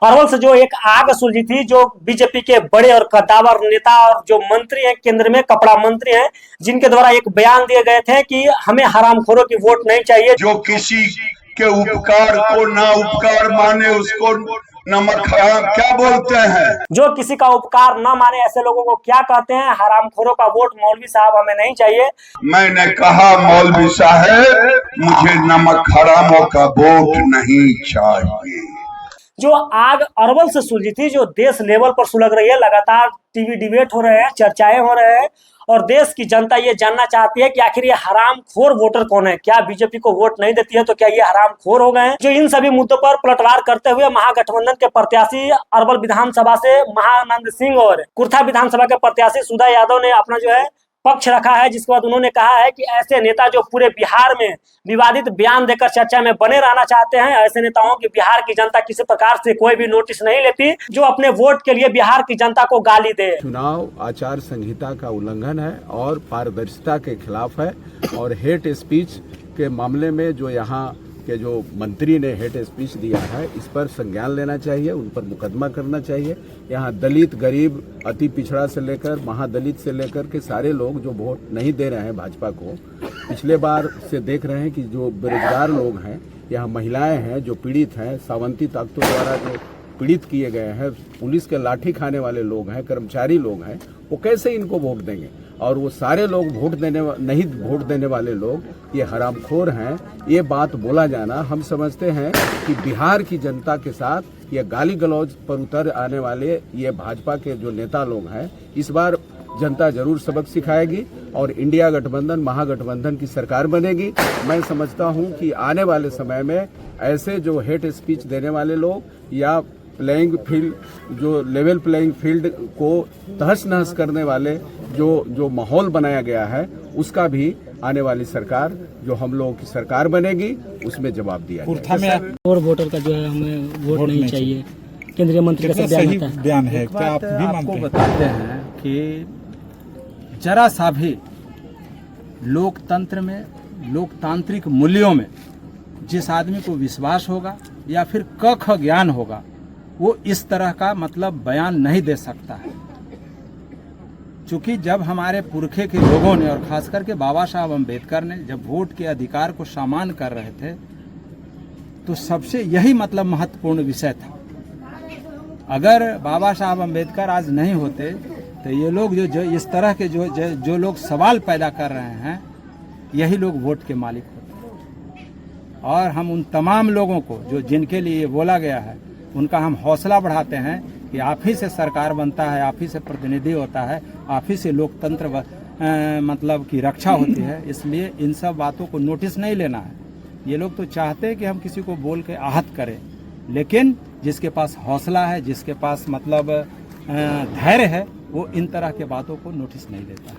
अरवल से जो एक आग सुलझी थी, जो बीजेपी के बड़े और कद्दावर नेता और जो मंत्री हैं, केंद्र में कपड़ा मंत्री हैं, जिनके द्वारा एक बयान दिए गए थे कि हमें हरामखोरों की वोट नहीं चाहिए। जो किसी के उपकार को ना उपकार माने उसको नमक हराम क्या बोलते हैं। जो किसी का उपकार न माने ऐसे लोगों को क्या कहते हैं? हरामखोरों का वोट मौलवी साहब हमें नहीं चाहिए। मैंने कहा मौलवी साहब मुझे नमक हरामों का वोट नहीं चाहिए। जो आग अरवल से सुलझी थी, जो देश लेवल पर सुलग रही है, लगातार टीवी डिबेट हो रहे हैं, चर्चाएं हो रहे हैं और देश की जनता ये जानना चाहती है कि आखिर ये हरामखोर वोटर कौन है। क्या बीजेपी को वोट नहीं देती है तो क्या ये हरामखोर हो गए हैं? जो इन सभी मुद्दों पर पलटवार करते हुए महागठबंधन के प्रत्याशी अरवल विधानसभा से महानंद सिंह और कुर्था विधानसभा के प्रत्याशी सुधा यादव ने अपना जो है पक्ष रखा है, जिसके बाद उन्होंने कहा है कि ऐसे नेता जो पूरे बिहार में विवादित बयान देकर चर्चा में बने रहना चाहते हैं, ऐसे नेताओं की बिहार की जनता किसी प्रकार से कोई भी नोटिस नहीं लेती, जो अपने वोट के लिए बिहार की जनता को गाली दे। चुनाव आचार संहिता का उल्लंघन है और पारदर्शिता के खिलाफ है और हेट स्पीच के मामले में जो यहाँ के जो मंत्री ने हेट स्पीच दिया है, इस पर संज्ञान लेना चाहिए, उन पर मुकदमा करना चाहिए। यहाँ दलित, गरीब, अति पिछड़ा से लेकर महादलित से लेकर के सारे लोग जो वोट नहीं दे रहे हैं भाजपा को, पिछले बार से देख रहे हैं कि जो बेरोजगार लोग हैं, यहाँ महिलाएं हैं जो पीड़ित हैं, सावंती ताकतों द्वारा जो पीड़ित किए गए हैं, पुलिस के लाठी खाने वाले लोग हैं, कर्मचारी लोग हैं, वो कैसे इनको वोट देंगे? और वो सारे लोग नहीं वोट देने वाले लोग ये हरामखोर हैं। ये बात बोला जाना, हम समझते हैं कि बिहार की जनता के साथ ये गाली गलौज पर उतर आने वाले ये भाजपा के जो नेता लोग हैं, इस बार जनता जरूर सबक सिखाएगी और इंडिया गठबंधन महागठबंधन की सरकार बनेगी। मैं समझता हूं कि आने वाले समय में ऐसे जो हेट स्पीच देने वाले लोग या प्लेइंग फील्ड जो लेवल प्लेइंग फील्ड को तहस नहस करने वाले जो माहौल बनाया गया है, उसका भी आने वाली सरकार जो हम लोगों की सरकार बनेगी उसमें जवाब दिया जाएगा। और वोटर का जो है हमें वोट नहीं चाहिए, केंद्रीय मंत्री का सही बयान है। क्या आप भी आपको बताते हैं कि जरा सा भी लोकतंत्र में, लोकतांत्रिक मूल्यों में जिस आदमी को विश्वास होगा या फिर क ख ज्ञान होगा, वो इस तरह का मतलब बयान नहीं दे सकता है। क्योंकि जब हमारे पुरखे के लोगों ने और खास करके बाबा साहब अम्बेडकर ने जब वोट के अधिकार को सामान्य कर रहे थे, तो सबसे यही मतलब महत्वपूर्ण विषय था। अगर बाबा साहब अम्बेडकर आज नहीं होते तो ये लोग जो इस तरह के जो लोग सवाल पैदा कर रहे हैं, यही लोग वोट के मालिक होते। और हम उन तमाम लोगों को जो जिनके लिए बोला गया है, उनका हम हौसला बढ़ाते हैं कि आप ही से सरकार बनता है, आप ही से प्रतिनिधि होता है, आप ही से लोकतंत्र मतलब की रक्षा होती है। इसलिए इन सब बातों को नोटिस नहीं लेना है। ये लोग तो चाहते हैं कि हम किसी को बोल के आहत करें, लेकिन जिसके पास हौसला है, जिसके पास मतलब धैर्य है, वो इन तरह के बातों को नोटिस नहीं लेता है।